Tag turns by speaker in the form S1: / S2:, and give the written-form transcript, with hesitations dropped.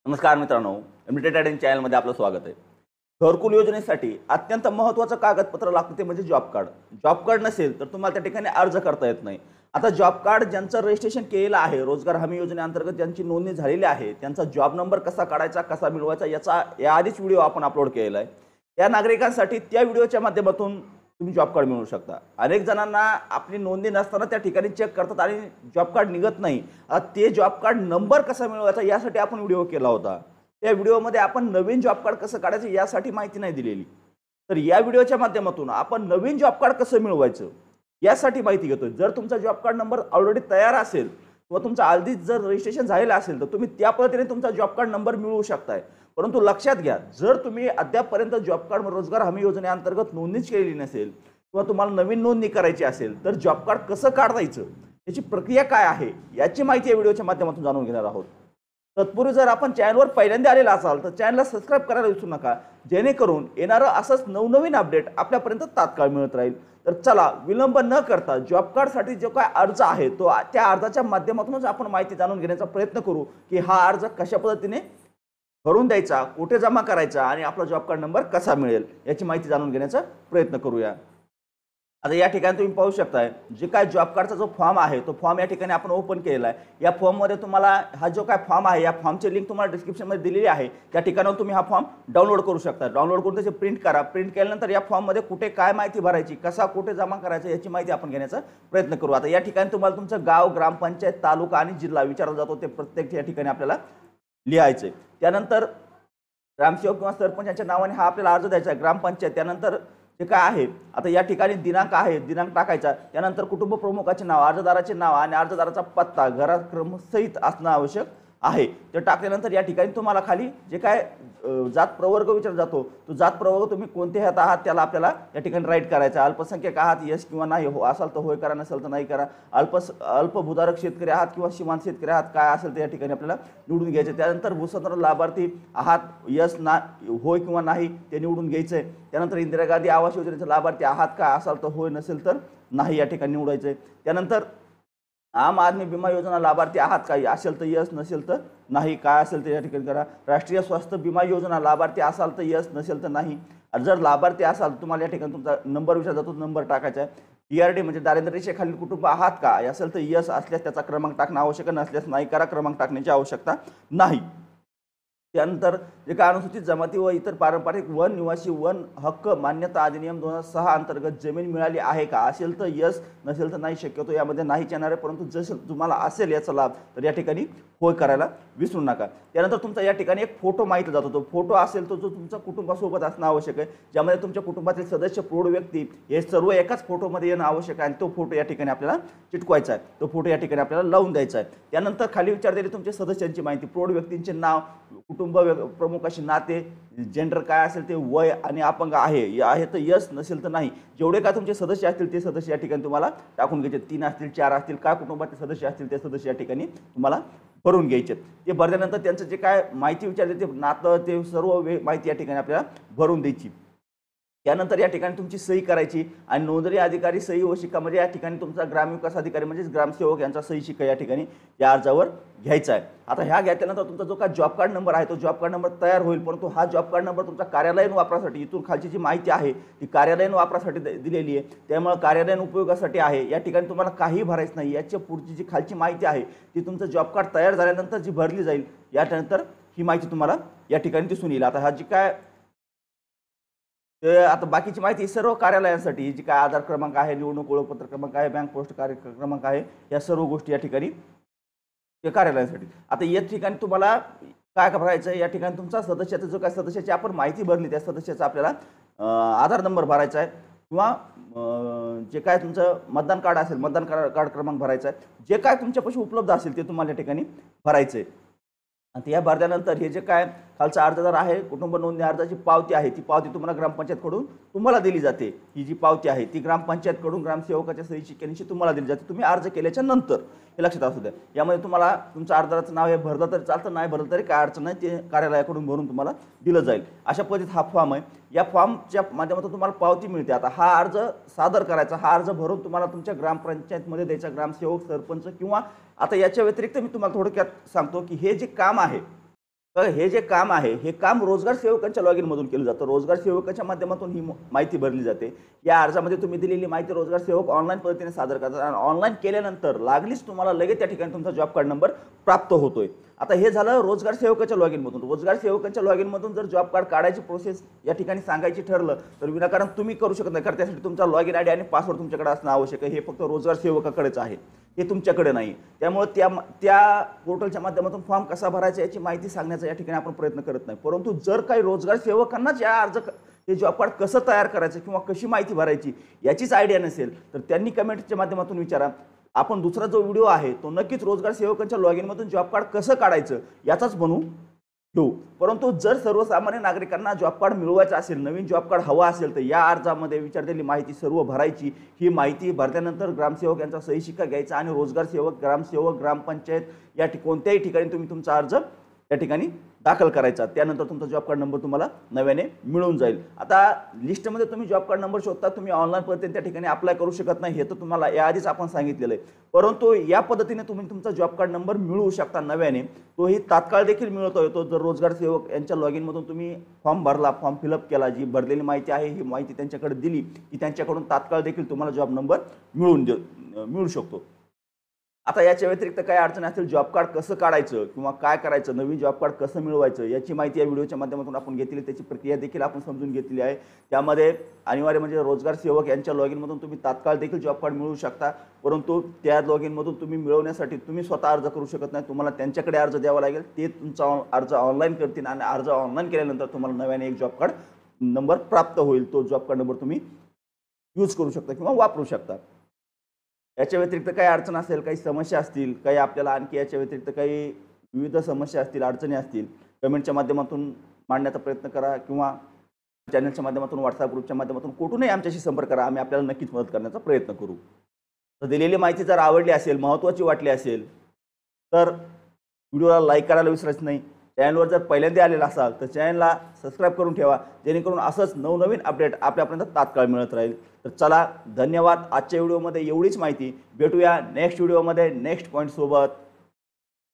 S1: नमस्कार मित्रांनो, MD trading चॅनलमध्ये आपलं स्वागत आहे। घरकुल योजनेसाठी अत्यंत महत्त्वाचं कागदपत्र लागतं ते म्हणजे जॉब कार्ड। जॉब कार्ड नसेल तर तुम्हाला त्या ठिकाणी अर्ज करता येत नाही। आता जॉब कार्ड ज्यांचं रजिस्ट्रेशन केलेलं आहे, रोजगार हमी योजनेअंतर्गत ज्यांची नोंदणी झालेली आहे, त्यांचा जॉब नंबर कसा काढायचा, कसा मिळवायचा याचा याआधीच व्हिडिओ आपण अपलोड केलेला आहे। या नागरिकांसाठी त्या व्हिडिओच्या माध्यमातून तुम्ही जॉब कार्ड मिळवू शकता। अनेक जणांना आपली नोंदणी नसताना त्या ठिकाणी चेक करतात आणि जॉब कार्ड निघत नाही। ते जॉब कार्ड नंबर कसा मिळवायचा यासाठी आपण व्हिडिओ केला होता। त्या व्हिडिओमध्ये आपण नवीन जॉब कार्ड कसं काढायचं यासाठी माहिती नाही दिलेली। तर या व्हिडिओच्या माध्यमातून आपण नवीन जॉब कार्ड कसं मिळवायचं यासाठी माहिती घेतोय। जर तुमचा जॉब कार्ड नंबर ऑलरेडी तयार असेल किंवा तुमचा आधीच जर रजिस्ट्रेशन झालेलं असेल तर तुम्ही त्या पद्धतीने तुमचा जॉब कार्ड नंबर मिळवू शकताय। परंतु लक्षात घ्या, जर तुम्ही अद्यापपर्यंत जॉब कार्ड रोजगार हमी योजनेअंतर्गत नोंदणीच केलेली नसेल किंवा तुम्हाला नवीन नोंदणी करायची असेल तर जॉब कार्ड कसं काढायचं याची प्रक्रिया काय आहे याची माहिती या व्हिडिओच्या माध्यमातून जाणून घेणार आहोत। तत्पूर्वी जर आपण चॅनलवर पहिल्यांदा आलेला असाल तर चॅनलला सबस्क्राइब करायला विसरू नका, जेणेकरून येणारं असंच नवनवीन अपडेट आपल्यापर्यंत तात्काळ मिळत राहील। तर चला विलंब न करता जॉब कार्डसाठी जो काय अर्ज आहे तो त्या अर्जाच्या माध्यमातूनच आपण माहिती जाणून घेण्याचा प्रयत्न करू की हा अर्ज कशा पद्धतीने भरून द्यायचा, कुठे जमा करायचा आणि आपला जॉब कार्ड नंबर कसा मिळेल याची माहिती जाणून घेण्याचा प्रयत्न करूया। आता या ठिकाणी तुम्ही पाहू शकताय जे काय जॉब कार्डचा जो फॉर्म आहे तो फॉर्म या ठिकाणी आपण ओपन केलेला आहे। या फॉर्ममध्ये तुम्हाला हा जो काय फॉर्म आहे या फॉर्मची लिंक तुम्हाला डिस्क्रिप्शनमध्ये दिलेली आहे। त्या ठिकाणावर तुम्ही हा फॉर्म डाउनलोड करू शकता। डाउनलोड करून त्याचे प्रिंट करा। प्रिंट केल्यानंतर या फॉर्ममध्ये कुठे काय माहिती भरायची, कसा कुठे जमा करायचा याची माहिती आपण घेण्याचा प्रयत्न करू। आता या ठिकाणी तुम्हाला तुमचं गाव, ग्रामपंचायत, तालुका आणि जिल्हा विचारला जातो, ते प्रत्येक या ठिकाणी आपल्याला लिहायचे। त्यानंतर ग्रामसेवक किंवा सरपंच यांच्या नावाने हा आपल्याला अर्ज द्यायचा आहे। ग्रामपंचायत त्यानंतर जे काय आहे आता या ठिकाणी दिनांक आहे, दिनांक टाकायचा। त्यानंतर कुटुंब प्रमुखाचे नाव, अर्जदाराचे नाव आणि अर्जदाराचा पत्ता घराक्रम सहित असणं आवश्यक आहे। ते टाकल्यानंतर या ठिकाणी तुम्हाला खाली जे काय जात प्रवर्ग विचारला जातो तो जात प्रवर्ग तुम्ही कोणते ह्यात आहात त्याला आपल्याला या ठिकाणी राईट करायचा। अल्पसंख्याक आहात यस किंवा नाही, हो असाल तर होय करा, नसेल तर नाही करा। अल्पभूधारक शेतकरी आहात किंवा सीमांत शेतकरी आहात काय असेल ते या ठिकाणी आपल्याला निवडून घ्यायचे। त्यानंतर भूस्वतंत्र लाभार्थी आहात, यस ना होय किंवा नाही ते निवडून घ्यायचंय। त्यानंतर इंदिरा गांधी आवास योजनेचे लाभार्थी आहात का, असाल तर होय, नसेल तर नाही या ठिकाणी निवडायचंय। त्यानंतर आम आदमी विमा योजना लाभार्थी आहात का, असेल तर यस, नसेल तर नाही, काय असेल ते या ठिकाणी करा। राष्ट्रीय स्वास्थ्य विमा योजना लाभार्थी असाल तर यस, नसेल तर नाही। जर लाभार्थी असाल तुम्हाला या ठिकाणी तुमचा नंबर विचारला जातो, नंबर टाकायचा आहे। टीआरडी म्हणजे दारिद्र्य रेषेखालील कुटुंब आहात का, असेल तर यस, असल्यास त्याचा क्रमांक टाकणं आवश्यक, नसल्यास नाही करा, क्रमांक टाकण्याची आवश्यकता नाही। त्यानंतर जे काय अनुसूचित जमाती व इतर पारंपरिक वन निवासी वन हक्क मान्यता अधिनियम 2006 अंतर्गत जमीन मिळाली आहे का, असेल तर यस, नसेल तर नाही। शक्यतो यामध्ये नाहीच येणार आहे, परंतु जसं तुम्हाला असेल याचा लाभ तर या ठिकाणी होय करायला विसरू नका। त्यानंतर तुमचा या ठिकाणी एक फोटो माहिती जातो, तो फोटो असेल तो जो तुमच्या कुटुंबासोबत असणं आवश्यक आहे, ज्यामध्ये तुमच्या कुटुंबातील सदस्य, प्रौढ व्यक्ती हे सर्व एकाच फोटोमध्ये येणं आवश्यक आहे आणि तो फोटो या ठिकाणी आपल्याला चिटकवायचा आहे, तो फोटो या ठिकाणी आपल्याला लावून द्यायचा आहे। त्यानंतर खाली विचारलेली तुमच्या सदस्यांची माहिती, प्रौढ व्यक्तींचे नाव, कुटुंब प्रमुखाशी नाते, जेंडर काय असेल ते, वय आणि अपंग आहे तर यस, नसेल तर नाही। जेवढे काय तुमचे सदस्य असतील ते सदस्य या ठिकाणी तुम्हाला टाकून घ्यायचे, 3 असतील 4 असतील, काय कुटुंबाचे सदस्य असतील ते सदस्य या ठिकाणी तुम्हाला भरून घ्यायचे। ते भरल्यानंतर त्यांचं जे काय माहिती विचारले ते नातं ते सर्व माहिती या ठिकाणी आपल्याला भरून द्यायची। त्यानंतर या ठिकाणी तुमची सही करायची आणि नोंदणी अधिकारी सही व शिक्का म्हणजे या ठिकाणी तुमचा ग्रामविकास अधिकारी म्हणजेच ग्रामसेवक यांचा सही शिक्का या ठिकाणी या अर्जावर घ्यायचा आहे। आता ह्या घेतल्यानंतर तुमचा जो काय जॉब कार्ड नंबर आहे तो जॉब कार्ड नंबर तयार होईल, परंतु हा जॉब कार्ड नंबर तुमचा कार्यालयीन वापरासाठी, इथून खालची जी माहिती आहे ती कार्यालयीन वापरासाठी दिलेली आहे, त्यामुळे कार्यालयीन उपयोगासाठी आहे। या ठिकाणी तुम्हाला काही भरायचं नाही। याच्या पुढची जी खालची माहिती आहे ती तुमचं जॉब कार्ड तयार झाल्यानंतर जी भरली जाईल यानंतर ही माहिती तुम्हाला या ठिकाणी दिसून येईल। आता हा जी काय आता बाकीची माहिती सर्व कार्यालयांसाठी जी काय आधार क्रमांक आहे, निवडणूक ओळखपत्र क्रमांक आहे, बँक पोस्ट क्रमांक आहे, या सर्व गोष्टी या ठिकाणी कार्यालयासाठी। आता या ठिकाणी तुम्हाला काय भरायचं आहे, या ठिकाणी तुमचा सदस्याचा जो काय सदस्याची आपण माहिती भरली त्या सदस्याचा आपल्याला आधार नंबर भरायचा आहे किंवा जे काय तुमचं मतदान कार्ड असेल मतदान कार्ड क्रमांक भरायचा आहे, जे काय तुमच्यापाशी उपलब्ध असेल ते तुम्हाला या ठिकाणी भरायचं आहे। आणि या भरल्यानंतर हे जे काय खालचा अर्जदार आहे, कुटुंब नोंदणी अर्जाची पावती आहे ती पावती तुम्हाला ग्रामपंचायतकडून तुम्हाला दिली जाते। ही जी पावती आहे ती ग्रामपंचायतकडून ग्रामसेवकाच्या सही शिक्क्यानिशी तुम्हाला दिली जाते, तुम्ही अर्ज केल्याच्या नंतर। हे लक्षात असू द्या, यामध्ये तुम्हाला तुमचं अर्जदाराचं नाव हे भरलं तरी चालतं, नाही भरलं तरी काय अडचण नाही, ते कार्यालयाकडून भरून तुम्हाला दिलं जाईल। अशा पद्धतीत हा फॉर्म आहे, या फॉर्मच्या माध्यमातून तुम्हाला पावती मिळते। आता हा अर्ज सादर करायचा, हा अर्ज भरून तुम्हाला तुमच्या ग्रामपंचायतमध्ये द्यायचा, ग्रामसेवक, सरपंच किंवा आता याच्या व्यतिरिक्त मी तुम्हाला थोडक्यात सांगतो की हे जे काम आहे तर हे जे काम आहे हे काम रोजगार सेवकांच्या लॉग इनमधून केलं जातं. रोजगार सेवकाच्या माध्यमातून ही माहिती भरली जाते. या अर्जामध्ये तुम्ही दिलेली माहिती रोजगार सेवक ऑनलाईन पद्धतीने सादर करतात आणि ऑनलाईन केल्यानंतर लागलीच तुम्हाला लगेच त्या ठिकाणी तुमचा जॉब कार्ड नंबर प्राप्त होतोय. आता हे झालं रोजगार सेवकाच्या लॉग इनमधून. रोजगार सेवकांच्या लॉग इनमधून जर जॉब कार्ड काढायची प्रोसेस या ठिकाणी सांगायची ठरलं तर विनाकारण तुम्ही करू शकत नाही, कारण त्यासाठी तुमचा लॉग इन आयडी आणि पासवर्ड तुमच्याकडे असणं आवश्यक आहे. हे फक्त रोजगार सेवकाकडेच आहे, हे तुमच्याकडे नाही. त्यामुळे त्या पोर्टलच्या माध्यमातून फॉर्म कसा भरायचा याची माहिती सांगण्याचा या ठिकाणी आपण प्रयत्न करत नाही. परंतु जर काही रोजगार सेवकांनाच या हे जॉब कार्ड कसं तयार करायचं किंवा कशी माहिती भरायची याचीच आयडिया नसेल तर त्यांनी कमेंटच्या माध्यमातून विचारा. आपण दुसरा जो व्हिडिओ आहे तो नक्कीच रोजगार सेवकांच्या लॉग इनमधून जॉब कार्ड कसं काढायचं याचाच बनवू ठेवू. परंतु जर सर्वसामान्य नागरिकांना जॉब कार्ड मिळवायचं असेल, नवीन जॉब कार्ड हवा असेल तर या अर्जामध्ये विचारलेली माहिती सर्व भरायची. ही माहिती भरल्यानंतर ग्रामसेवक यांचा सही शिक्का घ्यायचा आणि रोजगार सेवक, ग्रामसेवक, ग्रामपंचायत या कोणत्याही ठिकाणी तुम्ही तुमचा अर्ज त्या ठिकाणी दाखल करायचा. त्यानंतर तुमचा जॉब कार्ड नंबर तुम्हाला नव्याने मिळून जाईल. आता लिस्टमध्ये तुम्ही जॉब कार्ड नंबर शोधता, तुम्ही ऑनलाईन पद्धतीने त्या ठिकाणी अप्लाय करू शकत नाही, हे तर तुम्हाला याआधीच आपण सांगितलेलं आहे. परंतु या पद्धतीने तुम्ही तुमचा जॉब कार्ड नंबर मिळवू शकता नव्याने. तोही तात्काळ देखील मिळवता येतो जर रोजगार सेवक यांच्या लॉग इनमधून तुम्ही फॉर्म भरला, फॉर्म फिलअप केला, जी भरलेली माहिती आहे ही माहिती त्यांच्याकडे दिली की त्यांच्याकडून तात्काळ देखील तुम्हाला जॉब नंबर मिळू शकतो. आता याच्या व्यतिरिक्त काही अडचणी असतील, जॉब कार्ड कसं काढायचं किंवा काय करायचं, नवीन जॉब कार्ड कसं मिळवायचं याची माहिती या व्हिडिओच्या माध्यमातून आपण घेतली. त्याची प्रक्रिया देखील आपण समजून घेतलेली आहे. त्यामध्ये अनिवार्य म्हणजे रोजगार सेवक यांच्या लॉग इनमधून तुम्ही तात्काळ देखील जॉब कार्ड मिळवू शकता. परंतु त्या लॉग इनमधून तुम्ही मिळवण्यासाठी तुम्ही स्वतः अर्ज करू शकत नाही, तुम्हाला त्यांच्याकडे अर्ज द्यावा लागेल. ते तुमचा अर्ज ऑनलाईन करतील आणि अर्ज ऑनलाईन केल्यानंतर तुम्हाला नव्याने एक जॉब कार्ड नंबर प्राप्त होईल. तो जॉब कार्ड नंबर तुम्ही यूज करू शकता किंवा वापरू शकता. याच्या व्यतिरिक्त काही अडचण असेल, काही समस्या असतील, काही आपल्याला आणखी याच्या व्यतिरिक्त काही विविध समस्या असतील, अडचणी असतील, कमेंटच्या माध्यमातून मांडण्याचा प्रयत्न करा किंवा चॅनलच्या माध्यमातून, व्हॉट्सअप ग्रुपच्या माध्यमातून कुठूनही आमच्याशी संपर्क करा. आम्ही आपल्याला नक्कीच मदत करण्याचा प्रयत्न करू. तर दिलेली माहिती जर आवडली असेल, महत्त्वाची वाटली असेल तर व्हिडिओला लाईक करायला विसरायचं नाही. चॅनलवर जर पहिल्यांदा आलेला असाल तर चॅनलला सबस्क्राईब करून ठेवा, जेणेकरून असंच नवनवीन अपडेट आपल्यापर्यंत तात्काळ मिळत राहील. तर चला, धन्यवाद. आजच्या व्हिडिओमध्ये एवढीच माहिती. भेटूया नेक्स्ट व्हिडिओमध्ये नेक्स्ट पॉईंट सोबत.